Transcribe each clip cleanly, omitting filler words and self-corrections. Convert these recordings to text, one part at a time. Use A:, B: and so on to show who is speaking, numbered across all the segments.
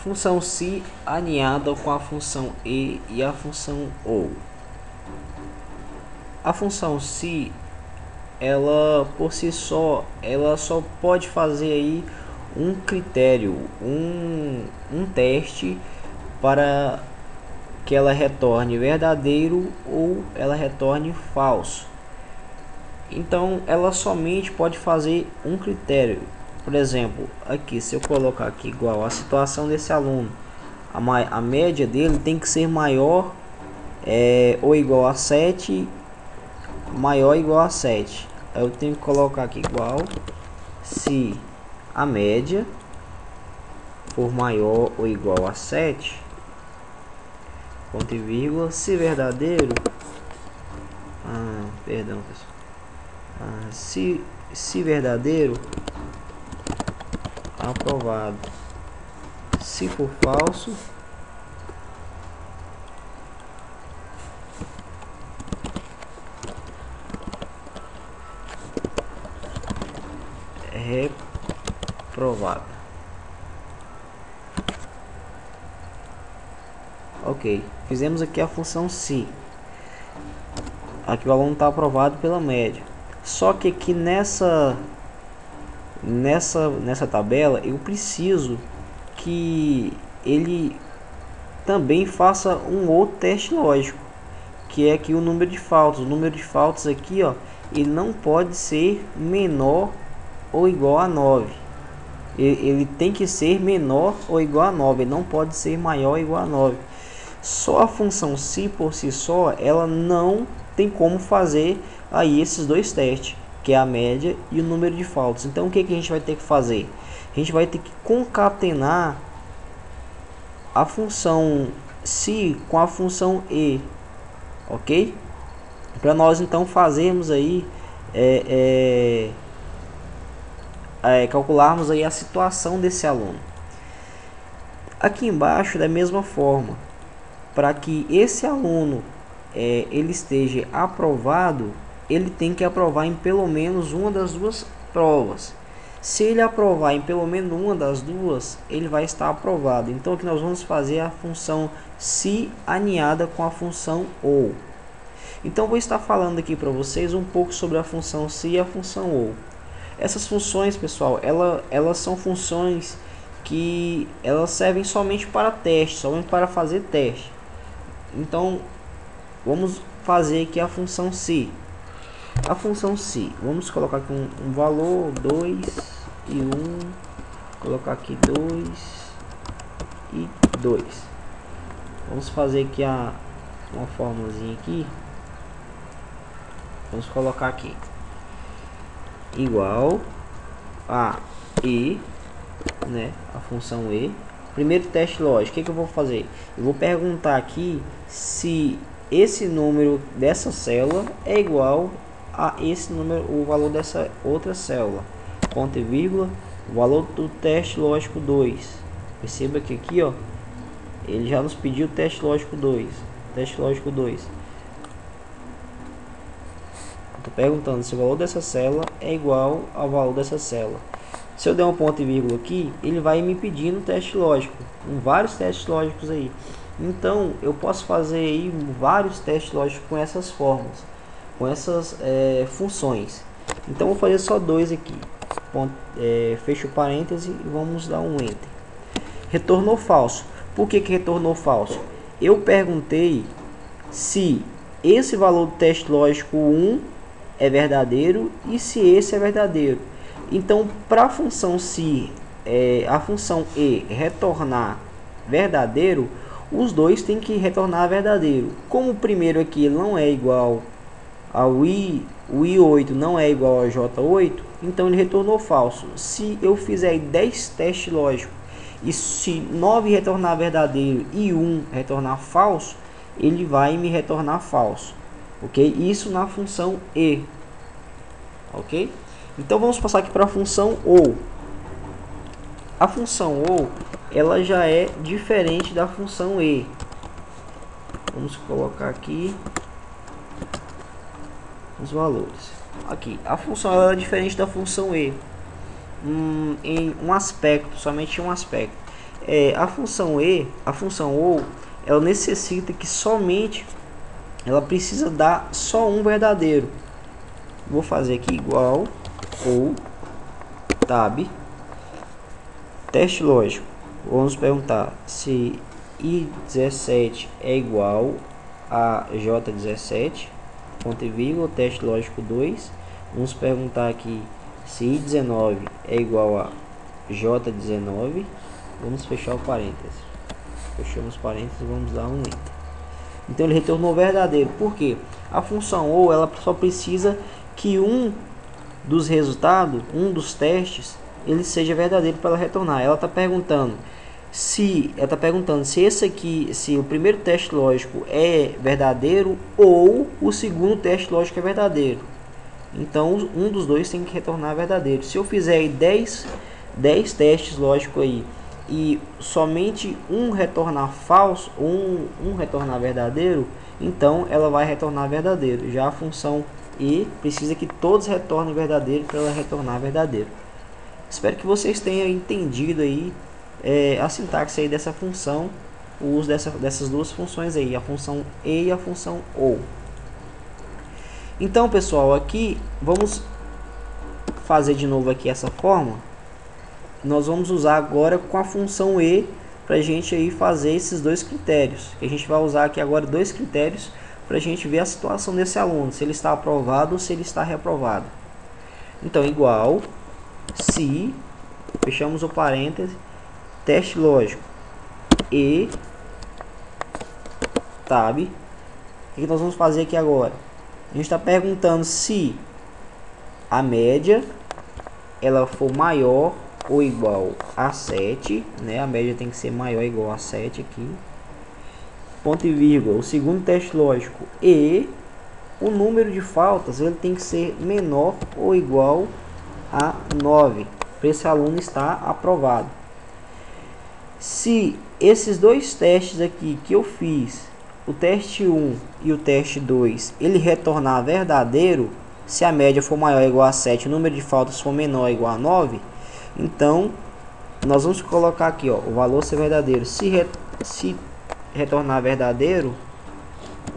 A: Função se alinhada com a função e a função ou. A função se, ela por si só, ela só pode fazer aí um critério, um teste para que ela retorne verdadeiro ou ela retorne falso. Então ela somente pode fazer um critério. Por exemplo, aqui, se eu colocar aqui igual a situação desse aluno, a média dele tem que ser maior ou igual a 7, maior ou igual a 7. Eu tenho que colocar aqui igual se a média for maior ou igual a 7, ponto e vírgula, se verdadeiro, perdão pessoal, se verdadeiro, aprovado. Se for falso, reprovado. Ok, fizemos aqui a função se. Aqui o aluno está aprovado pela média. Só que aqui nessa tabela eu preciso que ele também faça um outro teste lógico, que é aqui o número de faltas. O número de faltas aqui, ó, ele não pode ser menor ou igual a 9. Ele tem que ser menor ou igual a 9, ele não pode ser maior ou igual a 9. Só a função se por si só, ela não tem como fazer aí esses dois testes, que é a média e o número de faltas. Então o que a gente vai ter que fazer? A gente vai ter que concatenar a função se com a função e, ok? Para nós então fazermos aí calcularmos aí a situação desse aluno. Aqui embaixo, da mesma forma, para que esse aluno ele esteja aprovado, ele tem que aprovar em pelo menos uma das duas provas. Se ele aprovar em pelo menos uma das duas, ele vai estar aprovado. Então aqui nós vamos fazer a função se alinhada com a função ou. Então vou estar falando aqui para vocês um pouco sobre a função se e a função ou. Essas funções, pessoal, elas são funções que elas servem somente para teste, somente para fazer teste. Então vamos fazer aqui a função se. A função se, vamos colocar aqui um valor 2 e 1, colocar aqui 2 e 2. Vamos fazer aqui uma formulazinha aqui. Vamos colocar aqui igual a e, né, a função e. Primeiro teste lógico, o que eu vou fazer? Eu vou perguntar aqui se esse número dessa célula é igual a esse número, o valor dessa outra célula, ponto e vírgula, o valor do teste lógico 2. Perceba que aqui, ó, ele já nos pediu o teste lógico 2. Teste lógico 2. Estou perguntando se o valor dessa célula é igual ao valor dessa célula. Se eu der um ponto e vírgula aqui, ele vai me pedindo teste lógico, vários testes lógicos aí. Então eu posso fazer aí vários testes lógicos com essas fórmulas, com essas funções. Então vou fazer só dois aqui. Fecho o parêntese e vamos dar um enter. Retornou falso. Por que retornou falso? Eu perguntei se esse valor do teste lógico 1 é verdadeiro e se esse é verdadeiro. Então, para a função se a função e retornar verdadeiro, os dois têm que retornar verdadeiro. Como o primeiro aqui não é igual ao o i8 não é igual ao j8, então ele retornou falso. Se eu fizer 10 testes lógicos e se 9 retornar verdadeiro e 1 retornar falso, ele vai me retornar falso, ok? Isso na função e, ok? Então vamos passar aqui para a função ou. A função ou, ela já é diferente da função e. Vamos colocar aqui os valores. Aqui, a função ela é diferente da função e em um aspecto, somente um aspecto. a função ou, ela necessita que somente, ela precisa dar só um verdadeiro. Vou fazer aqui igual ou tab, teste lógico. Vamos perguntar se i17 é igual a j17, ponto e vírgula, teste lógico 2. Vamos perguntar aqui se i19 é igual a j19. Vamos fechar o parênteses. Fechamos parênteses, vamos dar um enter. Então ele retornou verdadeiro. Por quê? A função ou, ela só precisa que um dos resultados, um dos testes, ele seja verdadeiro para ela retornar. Ela está perguntando se esse aqui, se o primeiro teste lógico é verdadeiro ou o segundo teste lógico é verdadeiro. Então um dos dois tem que retornar verdadeiro. Se eu fizer aí 10 testes lógicos aí e somente um retornar falso, um retornar verdadeiro, então ela vai retornar verdadeiro. Já a função e precisa que todos retornem verdadeiro para ela retornar verdadeiro. Espero que vocês tenham entendido aí a sintaxe aí dessa função, o uso dessas duas funções aí, a função e a função ou. Então, pessoal, aqui vamos fazer de novo aqui essa forma. Nós vamos usar agora com a função e para a gente aí fazer esses dois critérios. Que a gente vai usar aqui agora dois critérios para a gente ver a situação desse aluno, se ele está aprovado ou se ele está reprovado. Então, igual se, fechamos o parêntese, teste lógico e tab. O que nós vamos fazer aqui agora? A gente está perguntando se a média ela for maior ou igual a 7, né? A média tem que ser maior ou igual a 7 aqui. Ponto e vírgula, o segundo teste lógico e o número de faltas ele tem que ser menor ou igual a 9 para esse aluno estar aprovado. Se esses dois testes aqui que eu fiz, o teste 1 e o teste 2, ele retornar verdadeiro, se a média for maior ou igual a 7, o número de faltas for menor ou igual a 9, então nós vamos colocar aqui, ó, o valor ser verdadeiro. Se retornar verdadeiro,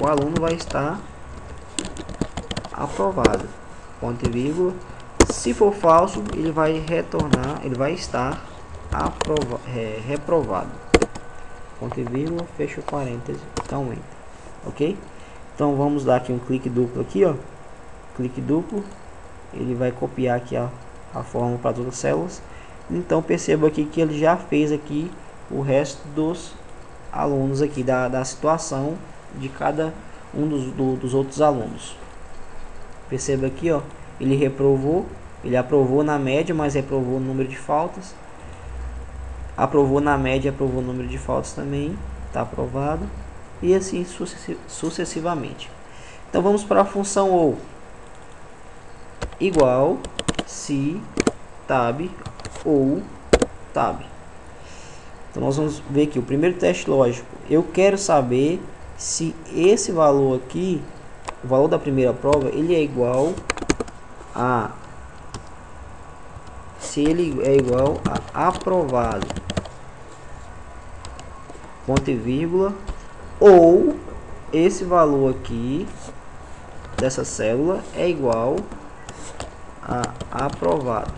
A: o aluno vai estar aprovado. Ponto e vírgula. Se for falso, ele vai retornar, ele vai estar reprovado. Ponto e vírgula, fecha o parêntese, então enter. Ok? Então vamos dar aqui um clique duplo aqui, ó. Clique duplo, ele vai copiar aqui a fórmula para todas as células. Então perceba aqui que ele já fez aqui o resto dos alunos aqui da situação de cada um dos outros alunos. Perceba aqui, ó, ele reprovou, ele aprovou na média, mas reprovou o número de faltas. Aprovou na média, aprovou o número de faltas também, está aprovado, e assim sucessivamente. Então vamos para a função ou. Igual se tab ou tab. Então nós vamos ver aqui o primeiro teste lógico. Eu quero saber se esse valor aqui, o valor da primeira prova, ele é igual a, se ele é igual a aprovado, ponto e vírgula, ou esse valor aqui dessa célula é igual a aprovado,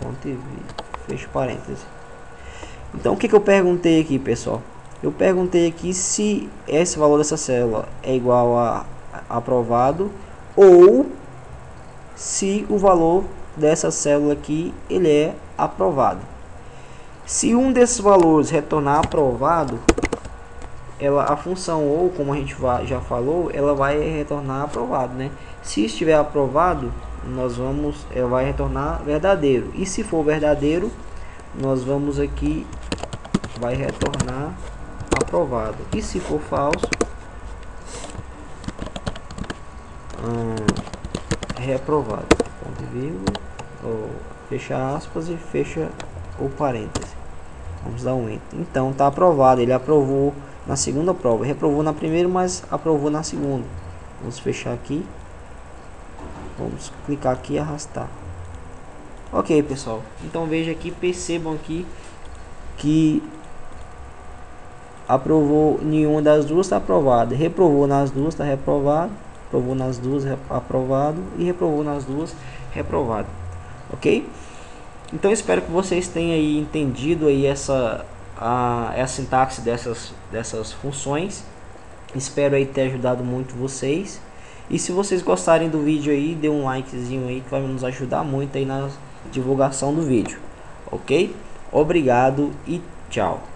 A: ponto e vírgula, fecha parênteses. Então o que eu perguntei aqui, pessoal? Eu perguntei aqui se esse valor dessa célula é igual a aprovado ou se o valor dessa célula aqui ele é aprovado. Se um desses valores retornar aprovado, a função ou, como a gente já falou, ela vai retornar aprovado, né? Se estiver aprovado, ela vai retornar verdadeiro. E se for verdadeiro, nós vamos aqui, vai retornar aprovado. E se for falso, reprovado. Ponto e vírgula, fecha aspas e fecha o parêntese. Vamos dar um enter. Então está aprovado, ele aprovou na segunda prova, reprovou na primeira, mas aprovou na segunda. Vamos fechar aqui, vamos clicar aqui e arrastar. Ok, pessoal, então veja aqui, percebam aqui que aprovou nenhuma das duas, está aprovado. Reprovou nas duas, está reprovado. Aprovou nas duas, aprovado. E reprovou nas duas, reprovado. Ok? Então espero que vocês tenham aí entendido aí a sintaxe dessas funções. Espero aí ter ajudado muito vocês. E se vocês gostarem do vídeo aí, dê um likezinho aí que vai nos ajudar muito aí na divulgação do vídeo. Ok? Obrigado e tchau.